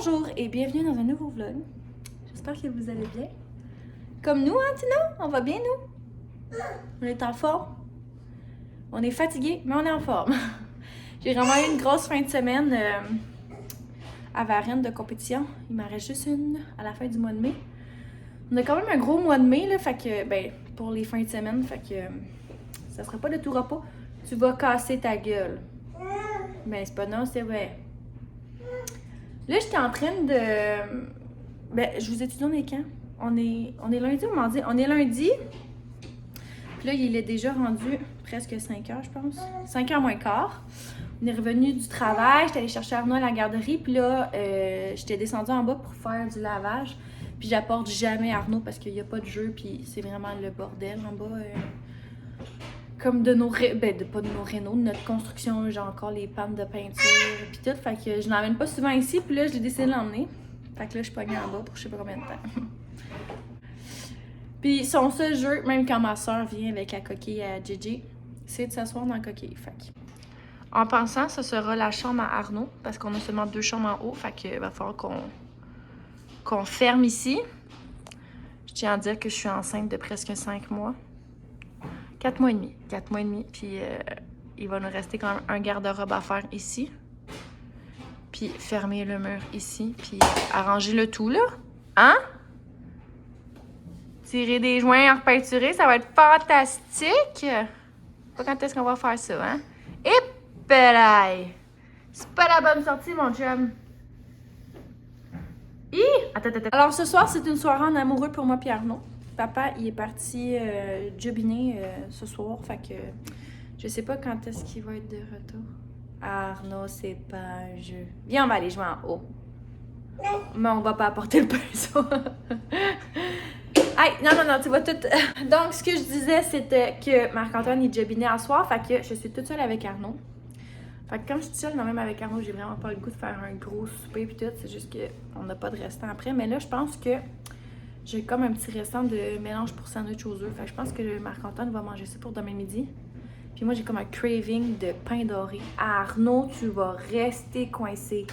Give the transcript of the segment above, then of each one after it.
Bonjour et bienvenue dans un nouveau vlog. J'espère que vous allez bien. Comme nous, hein, Tino? On va bien, nous? On est en forme. On est fatigué, mais on est en forme. J'ai vraiment eu une grosse fin de semaine à Varennes de compétition. Il m'en reste juste une à la fin du mois de mai. On a quand même un gros mois de mai, là, fait que, ben, pour les fins de semaine, fait que ça sera pas de tout repos. Tu vas casser ta gueule. Ben, c'est pas non, c'est vrai. Là, j'étais en train de... Ben, je vous ai dit, on est quand? On est lundi ou mardi? On est lundi. Puis là, il est déjà rendu presque 5 heures, je pense. 5 heures moins quart. On est revenu du travail. J'étais allée chercher Arnaud à la garderie. Puis là, j'étais descendue en bas pour faire du lavage. Puis j'apporte jamais Arnaud parce qu'il n'y a pas de jeu. Puis c'est vraiment le bordel en bas. Comme de nos... Ben, pas de nos rénaux, de notre construction. J'ai encore les pannes de peinture. Puis tout. Fait que je l'emmène pas souvent ici. Puis là, j'ai décidé de l'emmener. Fait que là, je suis pognée en bas pour je sais pas combien de temps. Puis son seul jeu, même quand ma soeur vient avec la coquille à Gigi, c'est de s'asseoir dans la coquille. Fait que... En pensant, ce sera la chambre à Arnaud, parce qu'on a seulement 2 chambres en haut. Fait que va falloir qu'on ferme ici. Je tiens à dire que je suis enceinte de presque 5 mois. 4 mois et demi. 4 mois et demi. Puis il va nous rester quand même un garde-robe à faire ici. Puis fermer le mur ici. Puis arranger le tout, là. Hein? Tirer des joints, en repeinturer, ça va être fantastique! Pas quand est-ce qu'on va faire ça, hein? Et pelaille! C'est pas la bonne sortie, mon chum! Attends. Alors, ce soir, c'est une soirée en amoureux pour moi et Arnaud. Papa, il est parti jobiner ce soir, fait que je sais pas quand est-ce qu'il va être de retour. Arnaud, c'est pas un jeu. Viens, on va aller jouer en haut. Mais on va pas apporter le pinceau. Hey, non, tu vois tout. Donc, ce que je disais, c'était que Marc-Antoine est jobbiné à soir, fait que je suis toute seule avec Arnaud. Fait que quand je suis seule, non, même avec Arnaud, j'ai vraiment pas le goût de faire un gros souper pis tout. C'est juste qu'on n'a pas de restant après. Mais là, je pense que j'ai comme un petit restant de mélange pour sandwich aux œufs. Fait que je pense que Marc-Antoine va manger ça pour demain midi. Puis moi, j'ai comme un craving de pain doré. Arnaud, tu vas rester coincé.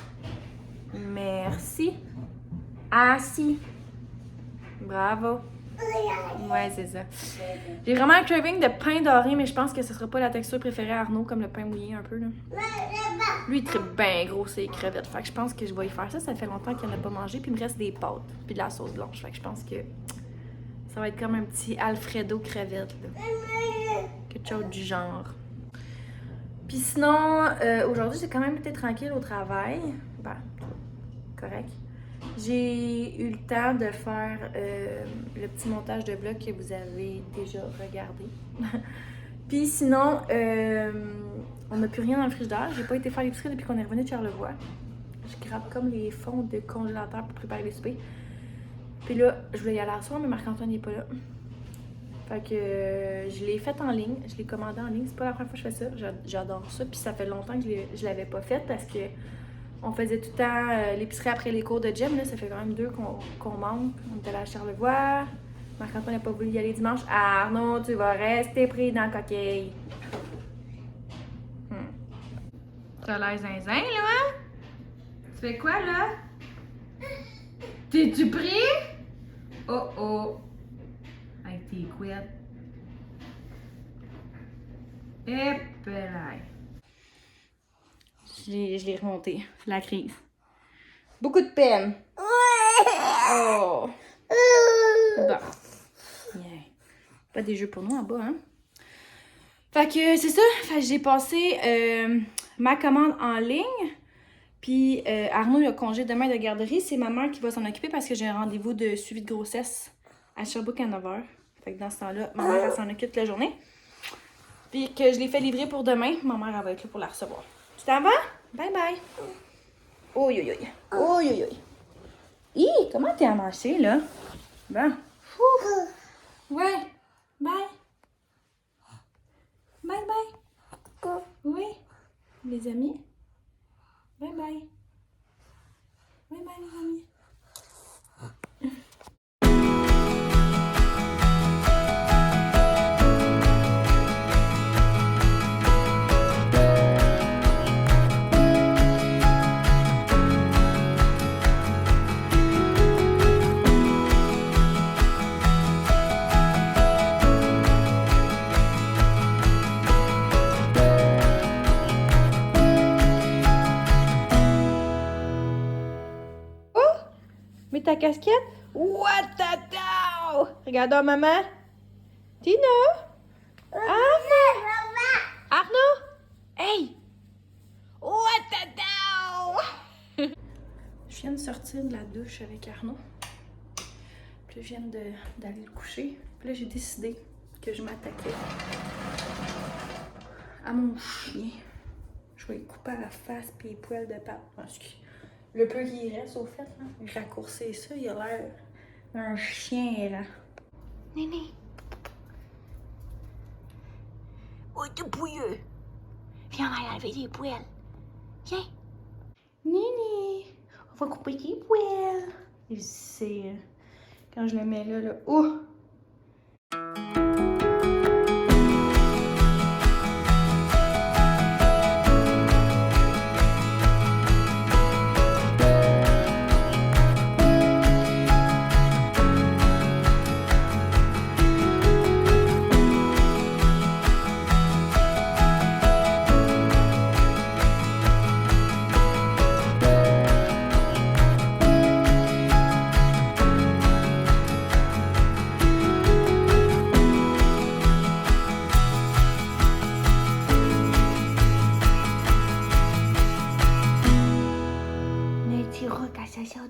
Merci. Assis. Bravo. Ouais, c'est ça. J'ai vraiment un craving de pain doré, mais je pense que ce sera pas la texture préférée à Arnaud, comme le pain mouillé un peu, là. Lui, il tripe bien gros ses crevettes. Fait que je pense que je vais y faire ça. Ça fait longtemps qu'il n'en a pas mangé. Puis il me reste des pâtes. Puis de la sauce blanche. Fait que je pense que ça va être comme un petit Alfredo crevette, là. Quelque chose du genre. Puis sinon, aujourd'hui, j'ai quand même été tranquille au travail. Ben, correct. J'ai eu le temps de faire le petit montage de vlog que vous avez déjà regardé. Puis sinon, on n'a plus rien dans le frigidaire. J'ai pas été faire l'épicerie depuis qu'on est revenu de Charlevoix. Je gratte comme les fonds de congélateur pour préparer les soupers. Puis là, je voulais y aller à soir, mais Marc-Antoine n'est pas là. Fait que je l'ai fait en ligne. Je l'ai commandé en ligne. C'est pas la première fois que je fais ça. J'adore ça. Puis ça fait longtemps que je l'avais pas fait parce que on faisait tout le temps l'épicerie après les cours de gym. Là, ça fait quand même 2 qu'on manque. On était allé à Charlevoix. Marc-Antoine n'a pas voulu y aller dimanche. Arnaud, tu vas rester pris dans la coquille. T'as l'air zinzin, là, hein? Tu fais quoi, là? T'es-tu pris? Oh! Avec tes couettes. Et pelaille. Je l'ai remonté, la crise. Beaucoup de peine. Oh! Bon. Yeah. Pas des jeux pour nous en bas, hein? Fait que c'est ça. Fait que j'ai passé ma commande en ligne. Puis Arnaud a congé demain de garderie. C'est ma mère qui va s'en occuper parce que j'ai un rendez-vous de suivi de grossesse à Sherbrooke à 9h. Fait que dans ce temps-là, ma mère elle s'en occupe toute la journée. Puis que je l'ai fait livrer pour demain. Ma mère elle va être là pour la recevoir. Tu t'en vas? Bye bye. Oh. Hi, comment t'es amassée, là? Bon. Ouais. Bye. Bye. Oui. Les amis. Bye bye. Bye bye, les amis. ta casquette? What the hell? Regarde donc, maman. Tina? Arnaud? Hey! What the hell? Je viens de sortir de la douche avec Arnaud. Puis là, je viens d'aller le coucher. Puis là, j'ai décidé que je m'attaquais à mon chien. Je vais lui couper à la face puis les poils de patte. Le peu qu'il reste, au fait, là, raccourcir ça, il a l'air d'un chien errant. Néné! Oh, t'es bouilleux! Viens, on va laver les poils. Viens! Néné! On va couper tes poils. Et c'est... Quand je le mets là, oh!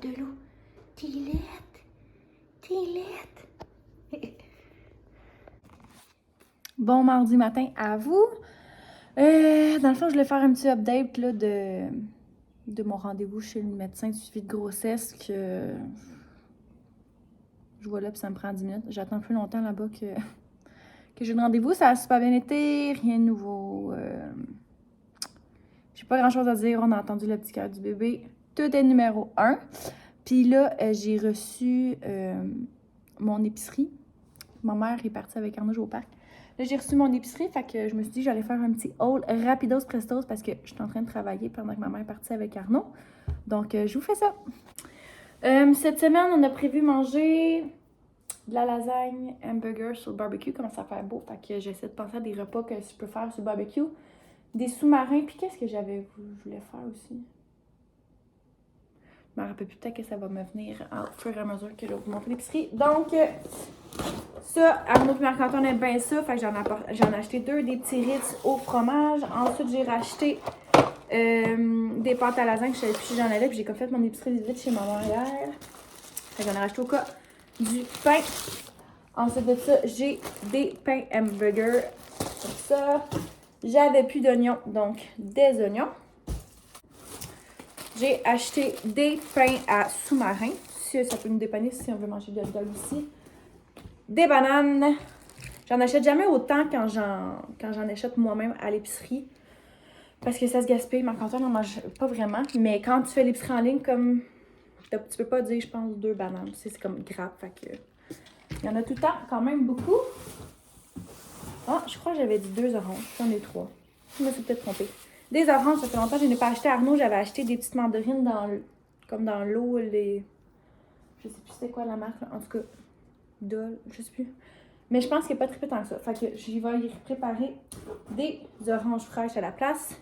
de l'eau. T'es laide. T'es laide. Bon mardi matin à vous. Dans le fond, je voulais faire un petit update là, de mon rendez-vous chez le médecin de suivi de grossesse que je vois là puis ça me prend 10 minutes. J'attends plus longtemps là-bas que j'ai le rendez-vous. Ça a super bien été, rien de nouveau. J'ai pas grand-chose à dire. On a entendu le petit cœur du bébé. Tout est numéro 1. Puis là, j'ai reçu mon épicerie. Ma mère est partie avec Arnaud jouer au parc. Là, j'ai reçu mon épicerie, fait que je me suis dit j'allais faire un petit haul rapidos prestos parce que je suis en train de travailler pendant que ma mère est partie avec Arnaud. Donc, je vous fais ça. Cette semaine, on a prévu manger de la lasagne, hamburger sur le barbecue. Comment ça fait beau. Fait que j'essaie de penser à des repas que je peux faire sur le barbecue. Des sous-marins. Puis qu'est-ce que je voulais faire aussi? Je me rappelle plus, peut-être que ça va me venir au fur et à mesure que je vais vous montrer l'épicerie. Donc, ça, Arnaud et Marc-Antoine aiment bien ça. Fait que j'en ai acheté 2, des petits Ritz au fromage. Ensuite, j'ai racheté des pâtes à lasagne. Je savais plus si j'en avais. Puis j'ai fait mon épicerie vite chez ma mère hier. Fait que j'en ai racheté au cas du pain. Ensuite de ça, j'ai des pains hamburger. Comme ça. J'avais plus d'oignons, donc des oignons. J'ai acheté des pains à sous-marin. Si ça peut nous dépanner si on veut manger de l'alcool aussi. Des bananes. J'en achète jamais autant quand j'en achète moi-même à l'épicerie. Parce que ça se gaspille. Marc-Antoine n'en mange pas vraiment. Mais quand tu fais l'épicerie en ligne, comme tu peux pas dire, je pense, 2 bananes. C'est comme grappe. Fait que il y en a tout le temps, quand même beaucoup. Ah, je crois que j'avais dit 2 oranges. J'en ai 3. Je me suis peut-être trompée. Des oranges, ça fait longtemps que je n'ai pas acheté. Arnaud, j'avais acheté des petites mandarines comme dans l'eau. Je sais plus c'était quoi la marque. Là. En tout cas, Dole, je sais plus. Mais je pense qu'il n'y a pas très tant que ça. Fait que j'y vais y préparer des oranges fraîches à la place.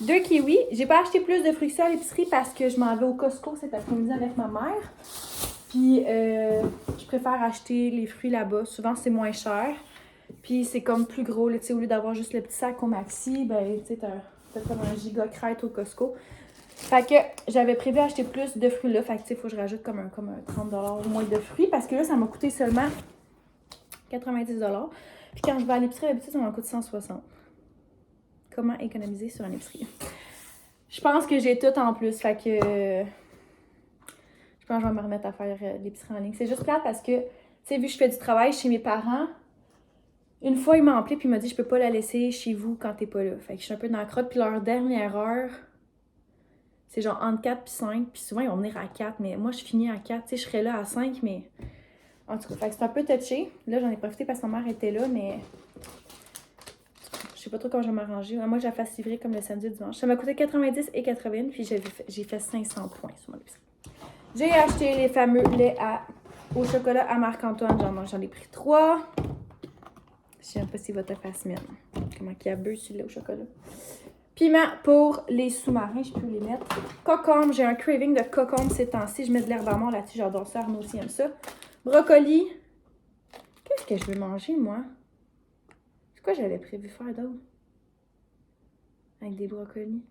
2 kiwis. J'ai pas acheté plus de fruits à l'épicerie parce que je m'en vais au Costco cet après-midi avec ma mère. Puis, je préfère acheter les fruits là-bas. Souvent, c'est moins cher. Puis c'est comme plus gros, là, tu sais, au lieu d'avoir juste le petit sac au maxi, ben, tu sais, t'as comme un giga crête au Costco. Fait que j'avais prévu acheter plus de fruits là, fait que tu sais, il faut que je rajoute comme un 30$ au moins de fruits, parce que là, ça m'a coûté seulement 90$. Puis quand je vais à l'épicerie, d'habitude, ça m'en coûte 160$. Comment économiser sur une épicerie? Je pense que j'ai tout en plus, fait que je pense que je vais me remettre à faire l'épicerie en ligne. C'est juste plate parce que, tu sais, vu que je fais du travail chez mes parents, une fois, il m'a appelé puis il m'a dit je peux pas la laisser chez vous quand t'es pas là. Fait que je suis un peu dans la crotte. Puis leur dernière heure, c'est genre entre 4 puis 5. Puis souvent, ils vont venir à 4. Mais moi, je finis à 4. Tu sais, je serais là à 5, mais... En tout cas, fait que c'est un peu touché. Là, j'en ai profité parce que ma mère était là, mais... Je sais pas trop comment je vais m'arranger. Moi, je la fasse livrer comme le samedi et dimanche. Ça m'a coûté 90 et 80. Puis j'ai fait 500 points sur mon épicerie. J'ai acheté les fameux laits au chocolat à Marc-Antoine. J'en ai pris 3. Je sais pas si votre face mienne. Comment qu'il y a beurre sur le au chocolat. Piment pour les sous-marins, je peux les mettre. Cocombe, j'ai un craving de cocombe ces temps-ci. Je mets de l'herbe à mort là-dessus, j'adore ça. Arnaud aussi aime ça. Brocoli. Qu'est-ce que je veux manger, moi? C'est quoi j'avais prévu faire d'autre? Avec des brocolis.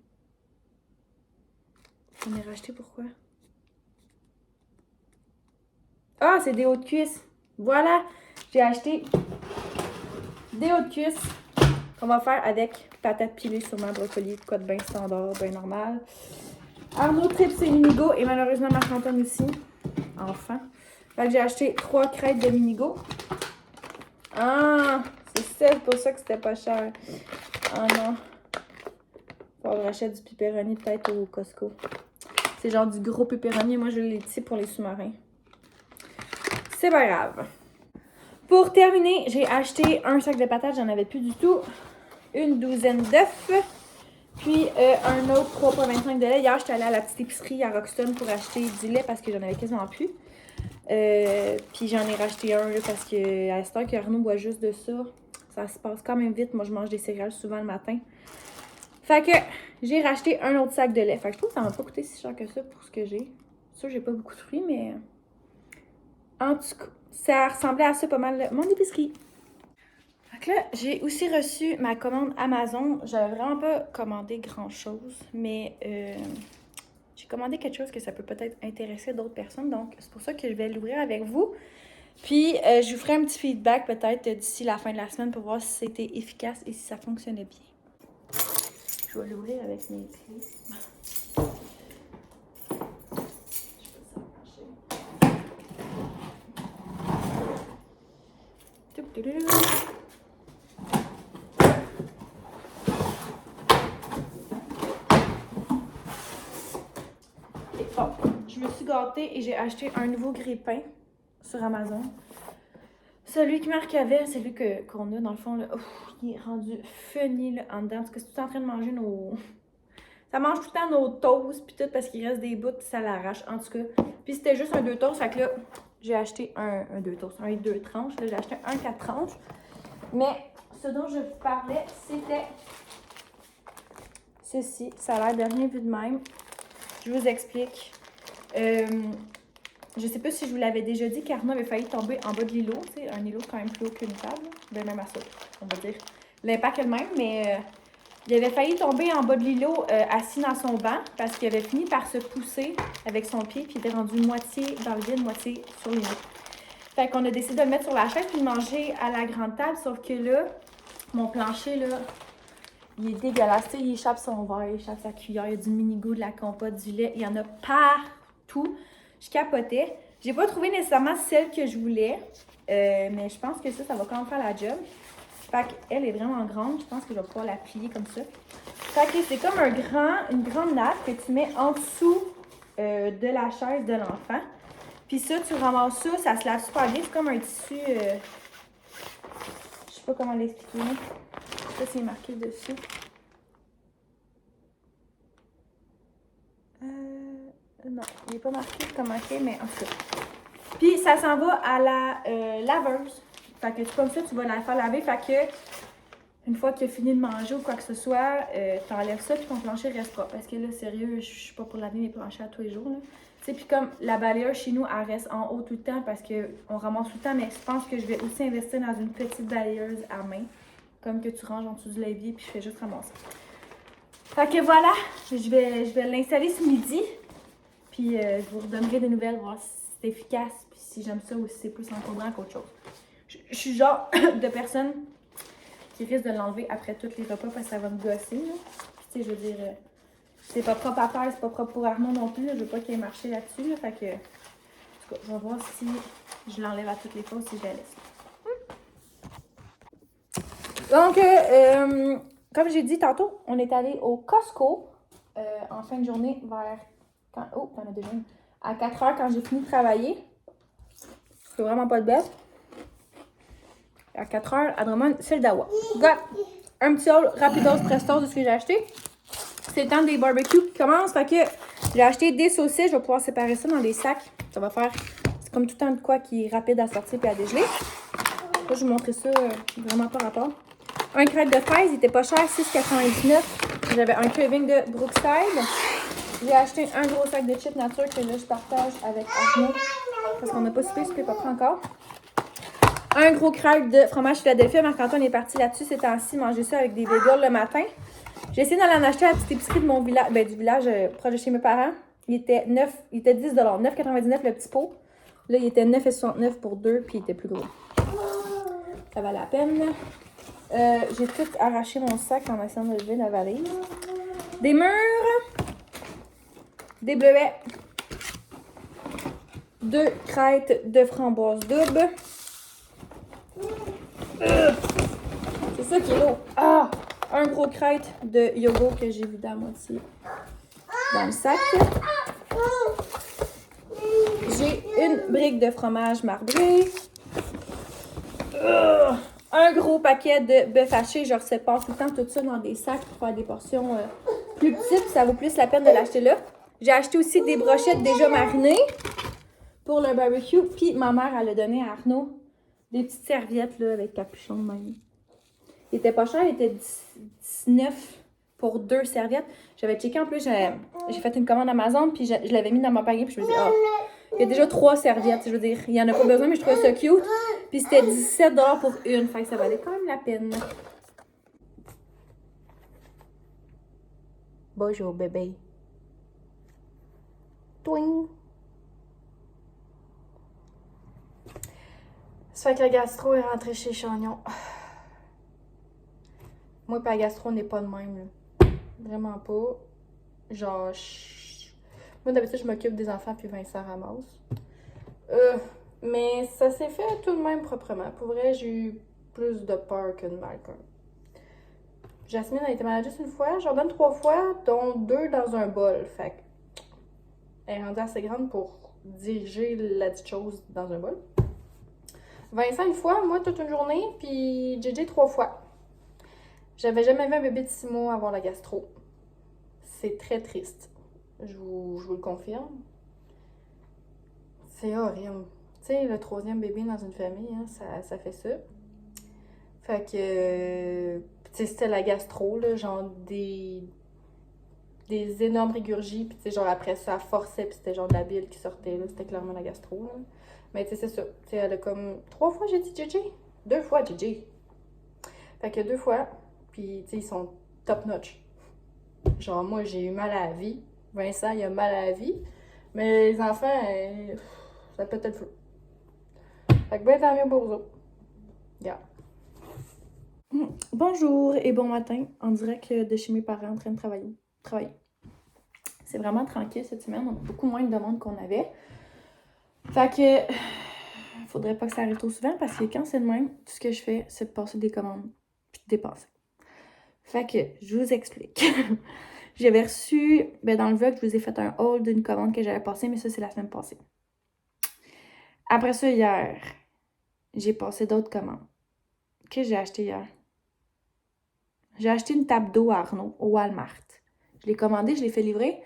J'en ai racheté pourquoi? Ah, c'est des hauts de cuisse. Voilà, j'ai acheté des hauts de cuisse qu'on va faire avec patates pilées, sûrement brocoli, quoi de bien standard, bien normal. Arnaud tripe ses minigo et malheureusement Marc-Antoine aussi. Enfin. Fait que j'ai acheté 3 crêpes de minigo. Ah, c'est pour ça que c'était pas cher. Ah non. Faut que j'achète du pepperoni peut-être au Costco. C'est genre du gros pepperoni. Moi, je l'ai petit pour les sous-marins. C'est pas grave. Pour terminer, j'ai acheté un sac de patates. J'en avais plus du tout. Une douzaine d'œufs. Puis un autre 3,25 de lait. Hier, j'étais allée à la petite épicerie à Roxton pour acheter du lait parce que j'en avais quasiment plus. Puis j'en ai racheté un là, parce que à cette heure qu'Arnaud boit juste de ça, ça se passe quand même vite. Moi, je mange des céréales souvent le matin. Fait que j'ai racheté un autre sac de lait. Fait que je trouve que ça m'a pas coûté si cher que ça pour ce que j'ai. C'est sûr, j'ai pas beaucoup de fruits, mais en tout cas, ça ressemblait à ça pas mal mon épicerie. Fait que là, j'ai aussi reçu ma commande Amazon. J'avais vraiment pas commandé grand-chose, mais j'ai commandé quelque chose que ça peut peut-être intéresser d'autres personnes. Donc, c'est pour ça que je vais l'ouvrir avec vous. Puis, je vous ferai un petit feedback peut-être d'ici la fin de la semaine pour voir si c'était efficace et si ça fonctionnait bien. Je vais l'ouvrir avec mes clés. Bon, je me suis gâtée et j'ai acheté un nouveau grille-pain sur Amazon. Celui que Marc avait, celui qu'on a dans le fond, là, il est rendu funny là, en dedans. Parce que c'est tout en train de manger nos... Ça mange tout le temps nos toasts puis tout parce qu'il reste des bouts puis ça l'arrache en tout cas. Puis c'était juste un 2 toasts, fait que là, j'ai acheté un 2 toasts, un 2 tranches. Là, j'ai acheté un 4 tranches. Mais ce dont je vous parlais, c'était ceci. Ça a l'air de rien vu de même. Je vous explique. Je sais pas si je vous l'avais déjà dit, qu'Arnaud avait failli tomber en bas de l'îlot. Tu sais, un îlot quand même plus haut qu'une table. Ben, même à ça, on va dire. L'impact est le même, mais il avait failli tomber en bas de l'îlot assis dans son banc parce qu'il avait fini par se pousser avec son pied puis il était rendu moitié dans le vide, moitié sur l'îlot. Fait qu'on a décidé de le mettre sur la chaise puis de manger à la grande table, sauf que là, mon plancher, là, il est dégueulasse. Tu sais, il échappe son verre, il échappe sa cuillère, il y a du mini-goût, de la compote, du lait, il y en a partout. Je capotais. J'ai pas trouvé nécessairement celle que je voulais, mais je pense que ça va quand même faire la job. Fait qu'elle est vraiment grande, je pense que je vais pouvoir la plier comme ça. Fait que c'est comme une grande nappe que tu mets en dessous de la chaise de l'enfant. Puis ça, tu ramasses ça, ça se lave super bien. C'est comme un tissu, je sais pas comment l'expliquer. Ça, c'est marqué dessus. Non, il n'est pas marqué comme marqué, mais en tout cas. Puis ça s'en va à la laveuse. Fait que comme ça, tu vas la faire laver. Fait que une fois que tu as fini de manger ou quoi que ce soit, t'enlèves ça puis ton plancher reste propre. Parce que là, sérieux, je suis pas pour laver mes planchers à tous les jours. Tu sais, puis comme la balayeuse chez nous, elle reste en haut tout le temps parce qu'on ramasse tout le temps. Mais je pense que je vais aussi investir dans une petite balayeuse à main. Comme que tu ranges en dessous du levier puis je fais juste ramasser. Fait que voilà, je vais l'installer ce midi. Puis je vous redonnerai des nouvelles, voir si c'est efficace, puis si j'aime ça ou si c'est plus encombrant qu'autre chose. Je suis genre de personne qui risque de l'enlever après tous les repas parce que ça va me gosser. Là. Puis tu sais, je veux dire, c'est pas propre à faire, c'est pas propre pour Arnaud non plus. Là. Je veux pas qu'il ait marché là-dessus. Là. Fait que, en tout cas, je vais voir si je l'enlève à toutes les fois ou si je la laisse. Donc, comme j'ai dit tantôt, on est allé au Costco en fin de journée vers... Oh, t'en as déjà une. À 4 heures quand j'ai fini de travailler. C'est vraiment pas de bête. À 4 heures, à Drummond, c'est le Dawa. Got un petit haul rapidos prestos de ce que j'ai acheté. C'est le temps des barbecues qui commence. Fait que j'ai acheté des saucisses. Je vais pouvoir séparer ça dans des sacs. Ça va faire... C'est comme tout le temps de quoi qui est rapide à sortir et à dégeler. Là, je vais vous montrer ça vraiment par rapport. un crêpe de fraise, il était pas cher, 6,99. J'avais un craving de Brookside. J'ai acheté un gros sac de chips nature que là, je partage avec Arnaud. Parce qu'on n'a pas soupé pas pris encore. Un gros crêpe de fromage Philadelphia. Marc-Antoine est parti là-dessus ces temps-ci, manger ça avec des bagels le matin. J'ai essayé d'aller en acheter à la petite épicerie de mon village, du village proche de chez mes parents. Il était 10 $, 9,99 le petit pot. Là, il était 9,69 pour deux, puis il était plus gros. Ça valait la peine. J'ai tout arraché mon sac en essayant de lever la valise. Des mûres. Des bleuets. 2 crêtes de framboise double. C'est ça qui est lourd. Ah! Un gros crête de yogourt que j'ai vidé à moitié dans le sac. J'ai une brique de fromage marbré. Un gros paquet de bœuf haché. Je sépare tout le temps tout ça dans des sacs pour faire des portions plus petites. Ça vaut plus la peine de l'acheter là. J'ai acheté aussi des brochettes déjà marinées pour le barbecue. Puis ma mère, elle a donné à Arnaud des petites serviettes là, avec capuchon de même. Il était pas cher, il était 19 pour 2 serviettes. J'avais checké en plus, j'ai fait une commande Amazon, puis je l'avais mis dans mon panier, puis je me disais, il y a déjà 3 serviettes, je veux dire, il y en a pas besoin, mais je trouvais ça cute. Puis c'était 17 $ pour une, fait que ça valait quand même la peine. Bonjour bébé. Twing. Ça fait que la gastro est rentrée chez Chagnon. Moi, pas la gastro, n'est pas de même, là. Vraiment pas. Genre, moi, d'habitude, je m'occupe des enfants, puis Vincent ramasse. Mais ça s'est fait tout de même proprement. Pour vrai, j'ai eu plus de peur que de mal. Jasmine a été malade juste une fois. J'en donne 3 fois, dont 2 dans un bol. Fait que elle est rendue assez grande pour diriger la dite chose dans un bol. Vincent une fois, moi toute une journée, puis JJ 3 fois. J'avais jamais vu un bébé de 6 mois avoir la gastro. C'est très triste. Je vous le confirme. C'est horrible. Tu sais, le 3e bébé dans une famille, hein, ça fait ça. Fait que, tu sais, c'était la gastro, là, genre des énormes régurgies, puis tu sais, genre après ça, elle forçait, puis c'était genre de la bile qui sortait, là, c'était clairement la gastro, là. Mais tu sais, c'est ça. Tu sais, elle a comme 3 fois, j'ai dit JJ. 2 fois JJ. Fait que 2 fois, puis tu sais, ils sont top notch. Genre, moi, j'ai eu mal à la vie. Vincent, il a mal à la vie. Mais les enfants, ça peut être flou. Fait que ben, tant mieux pour eux. Yeah. Bonjour et bon matin, en direct de chez mes parents en train de travailler. C'est vraiment tranquille cette semaine, on a beaucoup moins de demandes qu'on avait. Fait que, faudrait pas que ça arrive trop souvent parce que quand c'est de même, tout ce que je fais, c'est de passer des commandes puis de dépenser. Fait que, je vous explique. J'avais reçu, dans le vlog, je vous ai fait un haul d'une commande que j'avais passée, mais ça, c'est la semaine passée. Après ça, hier, j'ai passé d'autres commandes. Qu'est-ce que j'ai acheté hier? J'ai acheté une table d'eau à Arnaud, au Walmart. Je l'ai commandée, je l'ai fait livrer.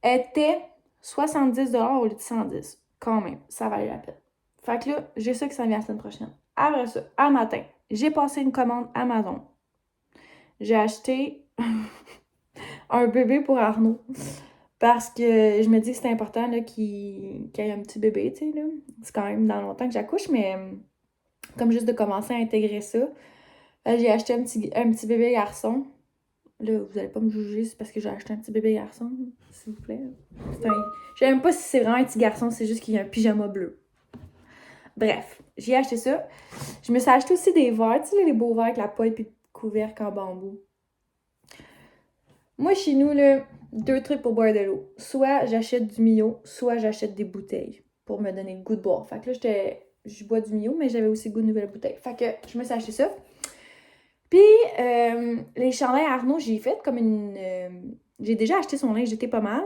Elle était 70 $ au lieu de 110. Quand même, ça valait la peine. Fait que là, j'ai ça qui s'en vient la semaine prochaine. Après ça, à matin, j'ai passé une commande Amazon. J'ai acheté un bébé pour Arnaud. Parce que je me dis que c'est important qu'il y ait un petit bébé, tu sais, là. C'est quand même dans longtemps que j'accouche, mais comme juste de commencer à intégrer ça, j'ai acheté un petit bébé garçon. Là, vous allez pas me juger, c'est parce que j'ai acheté un petit bébé garçon, s'il vous plaît. Je sais même pas si c'est vraiment un petit garçon, c'est juste qu'il y a un pyjama bleu. Bref, j'ai acheté ça. Je me suis acheté aussi des verres, tu sais, les beaux verres avec la paille et le couvercle en bambou. Moi, chez nous, là, 2 trucs pour boire de l'eau. Soit j'achète du Mio, soit j'achète des bouteilles pour me donner le goût de boire. Fait que là, je bois du Mio, mais j'avais aussi le goût de nouvelles bouteilles. Fait que je me suis acheté ça. Puis, les chandails Arnaud, j'ai fait comme j'ai déjà acheté son linge, j'étais pas mal.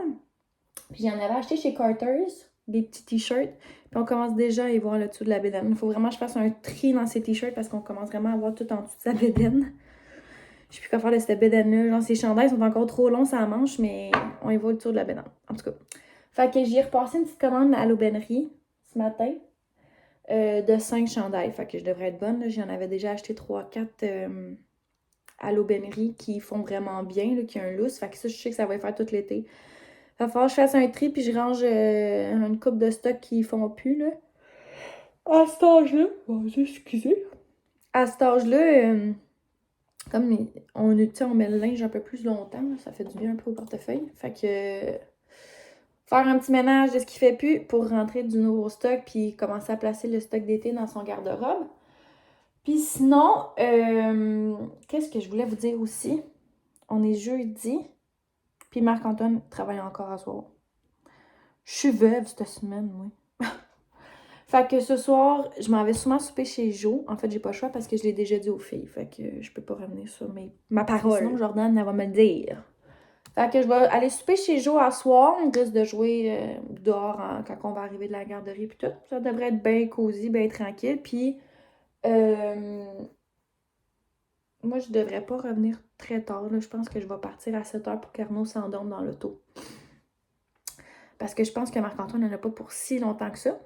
Puis j'en avais acheté chez Carter's, des petits t-shirts. Puis on commence déjà à y voir le dessous de la bédaine. Il faut vraiment que je fasse un tri dans ces t-shirts parce qu'on commence vraiment à voir tout en dessous de sa bédaine. Je sais plus quoi faire de cette bédaine-là. Genre, ces chandails sont encore trop longs, ça manche, mais on y voit le tour de la bédaine. En tout cas. Fait que j'ai repassé une petite commande à l'aubainerie ce matin de 5 chandails. Fait que je devrais être bonne. J'en avais déjà acheté 3-4 à l'aubainerie qui font vraiment bien, là, qui a un lousse. Fait que ça, je sais que ça va faire tout l'été. Il va falloir que je fasse un tri puis je range une coupe de stock qui font plus, là. À cet âge-là, excusez. À cet âge-là, comme on met le linge un peu plus longtemps, là, ça fait du bien un peu au portefeuille. Fait que faire un petit ménage de ce qui fait plus pour rentrer du nouveau stock puis commencer à placer le stock d'été dans son garde-robe. Puis sinon, qu'est-ce que je voulais vous dire aussi? On est jeudi, puis Marc-Antoine travaille encore à soir. Je suis veuve cette semaine, oui. Fait que ce soir, je m'en vais souvent souper chez Jo. En fait, j'ai pas le choix parce que je l'ai déjà dit aux filles. Fait que je peux pas revenir sur ma parole. Sinon, Jordan, elle va me le dire. Fait que je vais aller souper chez Jo à soir. On risque de jouer dehors quand on va arriver de la garderie puis tout. Ça devrait être bien cosy, bien tranquille. Puis, moi, je devrais pas revenir très tard. Là. Je pense que je vais partir à 7h pour qu'Arnaud s'endorme dans l'auto. Parce que je pense que Marc-Antoine n'en a pas pour si longtemps que ça.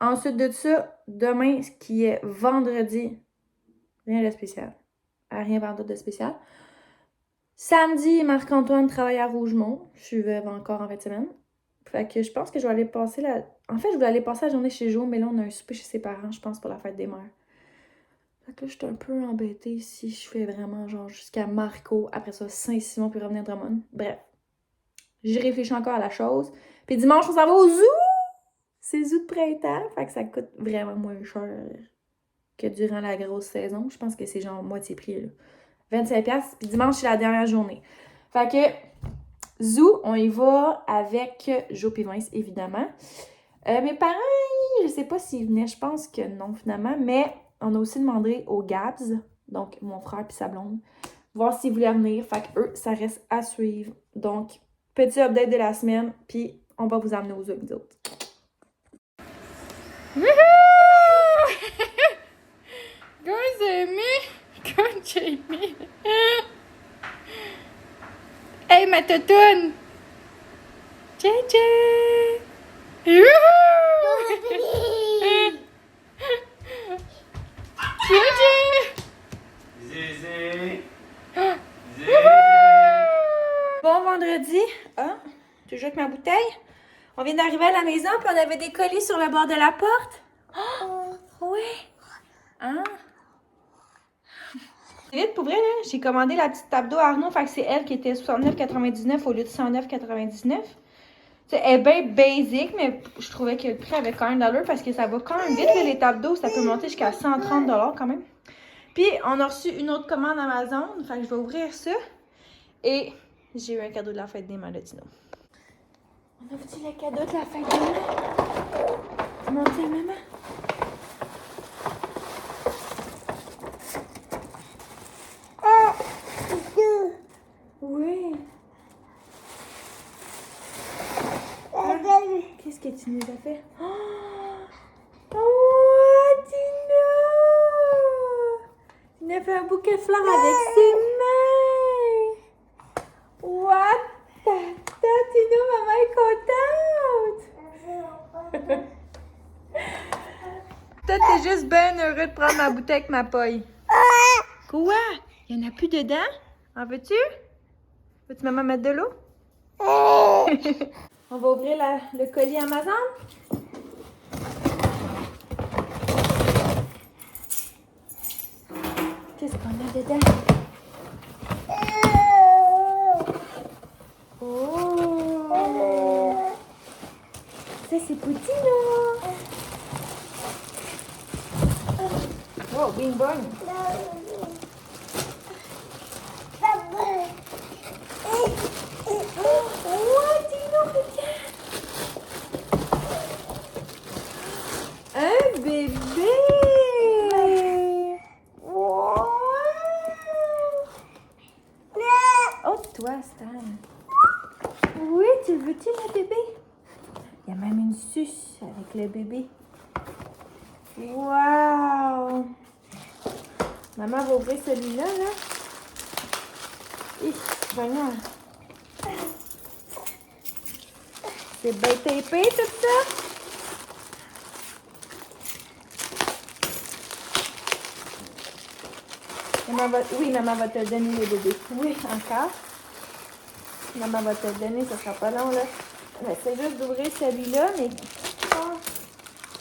Ensuite de ça, demain, ce qui est vendredi, rien de spécial. Rien vendredi de spécial. Samedi, Marc-Antoine travaille à Rougemont. Je suis veuve encore en fin de semaine. Fait que je pense que je vais aller passer la... En fait, je voulais aller passer la journée chez Jo, mais là, on a un souper chez ses parents, je pense, pour la fête des mères. Fait que là, je suis un peu embêtée si je fais vraiment genre jusqu'à Marco, après ça, Saint-Simon, puis revenir à Drummond. Bref. J'y réfléchis encore à la chose. Puis dimanche, on s'en va au zoo! C'est le zoo de printemps, fait que ça coûte vraiment moins cher que durant la grosse saison. Je pense que c'est genre moitié prix, là. 25$, puis dimanche, c'est la dernière journée. Fait que, zoo, on y va avec Jo et Vince, évidemment. Mes parents, je sais pas s'ils venaient, je pense que non, finalement, mais on a aussi demandé aux Gabs, donc mon frère puis sa blonde, voir s'ils voulaient venir. Fait que eux, ça reste à suivre. Donc, petit update de la semaine, puis on va vous amener aux zoo, nous autres. Wouhou! Good Jamie! Good Jamie! Hey, ma toutoune! JJ! Wouhou! JJ! Zézé! Bon vendredi. Ah, toujours avec ma bouteille. On vient d'arriver à la maison, puis on avait des colis sur le bord de la porte. Oh, oui. Hein? C'est vite, pour vrai, là, j'ai commandé la petite table d'eau à Arnaud, fait que c'est elle qui était 69,99 au lieu de 109,99. Elle est bien basic, mais je trouvais que le prix avait quand même d'allure parce que ça va quand même vite, là, les tables d'eau, ça peut monter jusqu'à 130$ quand même. Puis, on a reçu une autre commande Amazon, fait que je vais ouvrir ça. Et j'ai eu un cadeau de la fête des mères de Tino. On a reçu le cadeau de la fête des mères. Comment dire, maman? Oui. Qu'est-ce que tu nous as fait? Oh, Tino! Tu nous fait un bouquet de fleurs avec ses mains! What? Tino, maman est contente! Toi, t'es juste bien heureux de prendre ma bouteille avec ma paille. Quoi? Il n'y en a plus dedans? En veux-tu? Veux-tu maman mettre de l'eau? On va ouvrir le colis Amazon. Qu'est-ce qu'on a dedans? Oh! Ça, c'est Poutine! Wow, bing bong! Oh, Tino, regarde! Un bébé! Wow! Oh, toi, Stan! Oui, tu le veux-tu, le bébé? Il y a même une suce avec le bébé. Wow! Maman va ouvrir celui-là, là. Voyons. C'est bien tapé, tout ça? Il y a maman va te donner le bébé. Oui, encore. Maman va te le donner, ça sera pas long, là. C'est juste d'ouvrir celui-là, mais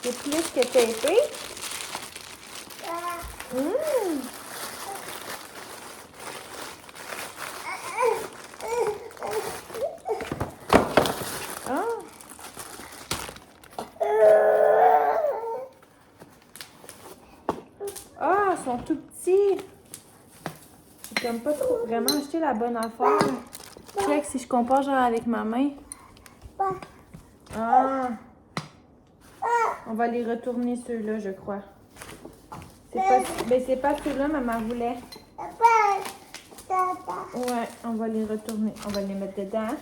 c'est plus que tapé. Ah, ils sont tout petits. J'ai comme pas trop vraiment acheté la bonne affaire. Check si je compare genre avec ma main. Ah. On va les retourner ceux-là, je crois. C'est pas ceux-là, maman voulait. Ouais, on va les retourner. On va les mettre dedans.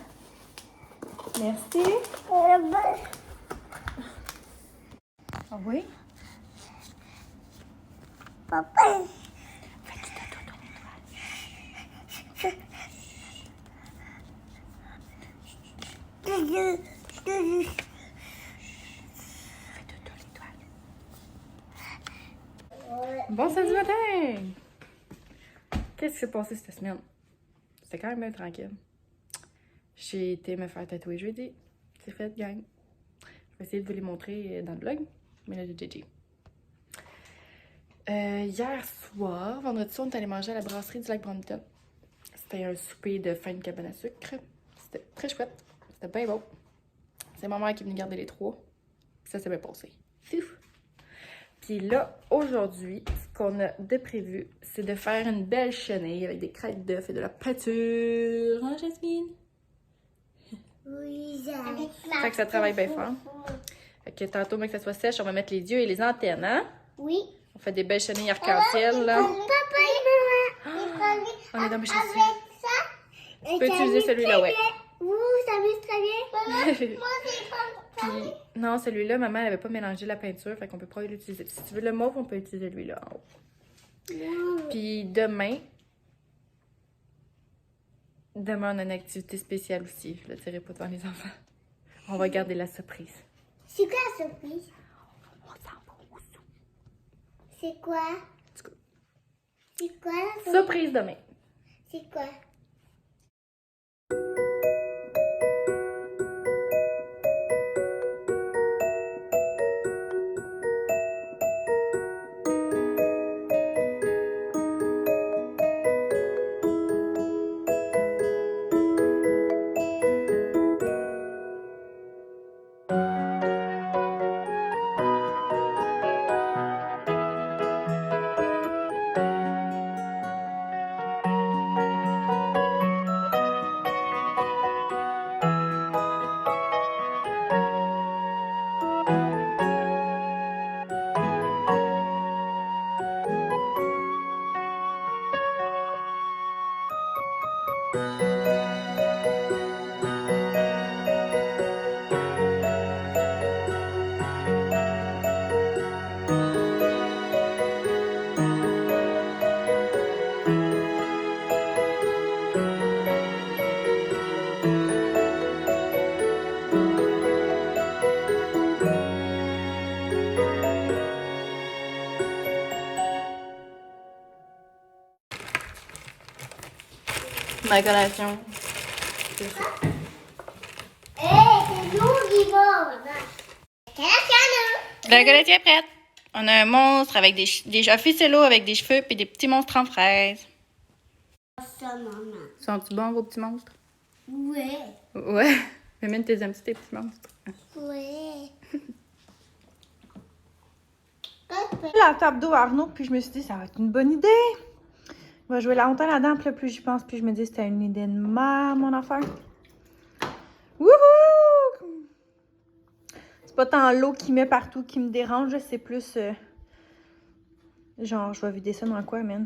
Merci. Ah oui? Papa. Fais-tu dodo ton étoile? Fais dodo l'étoile. Bon samedi matin! Qu'est-ce qui s'est passé cette semaine? C'était quand même bien tranquille. J'ai été me faire tatouer jeudi. C'est fait, gang. Je vais essayer de vous les montrer dans le vlog. Mais là, j'ai GG. Hier soir, vendredi soir, on est allé manger à la brasserie du lac Brampton. C'était un souper de fin de cabane à sucre. C'était très chouette. C'était bien beau. C'est ma mère qui est venue garder les trois. Ça s'est bien passé. Fiou! Puis là, aujourd'hui, ce qu'on a de prévu, c'est de faire une belle chenille avec des crêpes d'œufs et de la peinture. Hein, Jasmine? Oui, Fait que ça travaille bien fort. Fait que tantôt, mais que ça soit sèche, on va mettre les yeux et les antennes, hein? Oui. On fait des belles chenilles arc-en-ciel, là. Papa et maman, On est dans mes chaussures. avec ça, Tu peux utiliser celui-là, ouais. Vous, ça m'amuse très bien. Moi, c'est comme Puis, non, celui-là, maman, elle avait pas mélangé la peinture, fait qu'on peut pas l'utiliser. Si tu veux le mauve, on peut utiliser lui-là en haut. Puis demain, on a une activité spéciale aussi. Je le dirai pas devant les enfants. On va garder la surprise. C'est quoi la surprise? On s'en va au zoo. C'est quoi? En tout cas, C'est quoi la surprise? surprise demain. C'est quoi? Ma collation. C'est nous qui va, maman. Quelle est La collation est prête. On a un monstre avec des officellos avec des cheveux et des petits monstres en fraises. ça, maman? Sont-ils bons, vos petits monstres? Ouais. Ouais. Mais même tes aimes tes petits monstres. Ouais. La table d'eau à Arnaud, puis je me suis dit, ça va être une bonne idée. Je vais jouer longtemps là-dedans, puis là, plus j'y pense, puis je me dis, c'était une idée de merde, mon affaire. Wouhou! C'est pas tant l'eau qui met partout qui me dérange, c'est plus... genre, je vais vider ça dans quoi, man?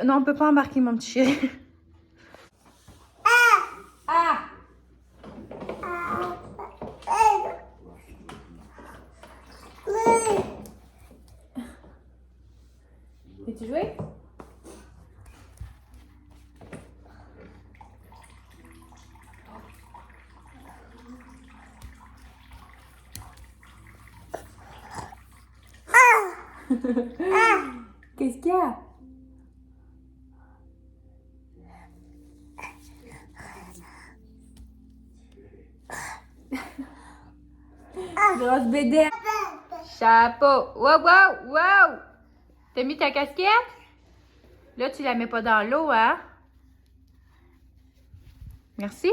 Non, on peut pas embarquer, mon petit chéri. Ah! Veux-tu jouer? Qu'est-ce qu'il y a? Grosse bédaine. Chapeau. Wow, wow, wow. T'as mis ta casquette? Là, tu la mets pas dans l'eau, hein? Merci.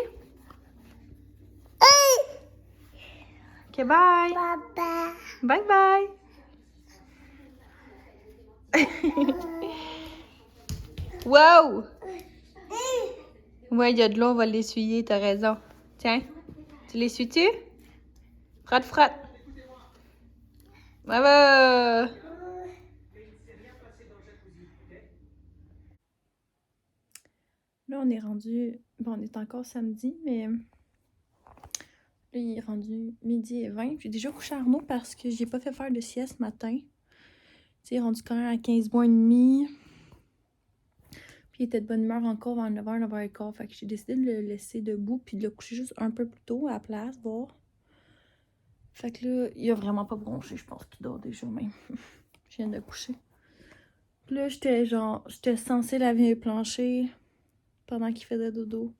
OK, bye. Papa. Bye, bye. Wow! Ouais, il y a de l'eau, on va l'essuyer, t'as raison. Tiens, tu l'essuies-tu? Frotte, frotte. Bravo! Là, on est rendu... Bon, on est encore samedi, mais... Là, il est rendu 12h20. J'ai déjà couché Arnaud parce que j'ai pas fait faire de sieste ce matin. Tu sais, il est rendu quand même à 15h30. Puis il était de bonne humeur encore vers 9h, 9h15. Fait que j'ai décidé de le laisser debout puis de le coucher juste un peu plus tôt à la place, voir. Fait que là, il a vraiment pas bronché. Je pense qu'il dort déjà même. Je viens de le coucher. Puis là, j'étais censée laver le plancher pendant qu'il faisait dodo.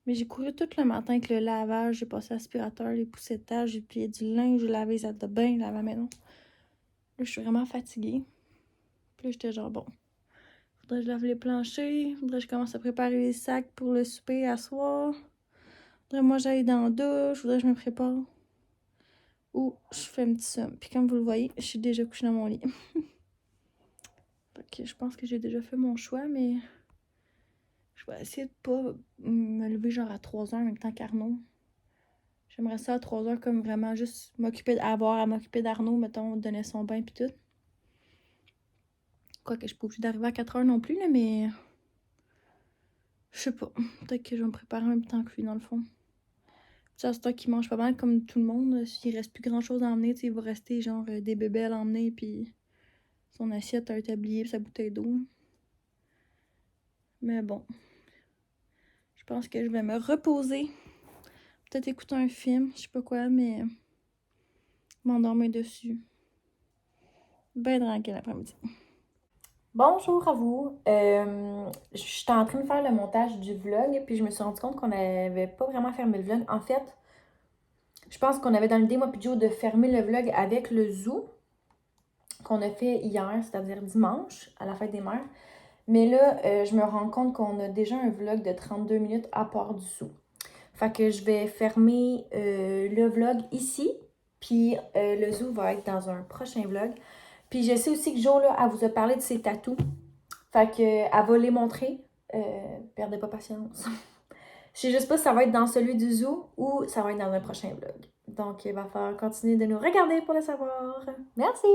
Mais j'ai couru tout le matin avec le lavage. J'ai passé l'aspirateur, les poussettages, j'ai plié du linge, j'ai lavé les salles de bain, lavé la maison. Là, je suis vraiment fatiguée. Puis là, j'étais genre, bon, faudrait que je lave les planchers, faudrait que je commence à préparer les sacs pour le souper à soir. Faudrait que moi j'aille dans la douche, faudrait que je me prépare. Ou je fais un petit somme. Puis comme vous le voyez, je suis déjà couchée dans mon lit. Fait que je pense que j'ai déjà fait mon choix, mais je vais essayer de pas me lever genre à 3h en même temps qu'Arnaud. J'aimerais ça à 3h comme vraiment juste avoir à m'occuper d'Arnaud, mettons, donner son bain pis tout. Quoique je suis pas obligée d'arriver à 4h non plus, là, mais... Je sais pas. Peut-être que je vais me préparer en même temps que lui, dans le fond. C'est ça qu'il mange pas mal comme tout le monde. S'il reste plus grand-chose à emmener, il va rester genre des bébelles à emmener, puis son assiette, un tablier, puis sa bouteille d'eau. Mais bon. Je pense que je vais me reposer. Peut-être écouter un film, je sais pas quoi, mais m'endormir dessus. Ben tranquille l'après-midi. Bonjour à vous. Je suis en train de faire le montage du vlog, puis je me suis rendu compte qu'on n'avait pas vraiment fermé le vlog. En fait, je pense qu'on avait dans l'idée, moi puis Joe, de fermer le vlog avec le zoo qu'on a fait hier, c'est-à-dire dimanche, à la fête des mères. Mais là, je me rends compte qu'on a déjà un vlog de 32 minutes à part du zoo. Fait que je vais fermer le vlog ici, puis le zoo va être dans un prochain vlog. Puis je sais aussi que Jo, là, elle vous a parlé de ses tatous. Fait que elle va les montrer. Perdez pas patience. Je sais juste pas si ça va être dans celui du zoo ou ça va être dans un prochain vlog. Donc, il va falloir continuer de nous regarder pour le savoir. Merci!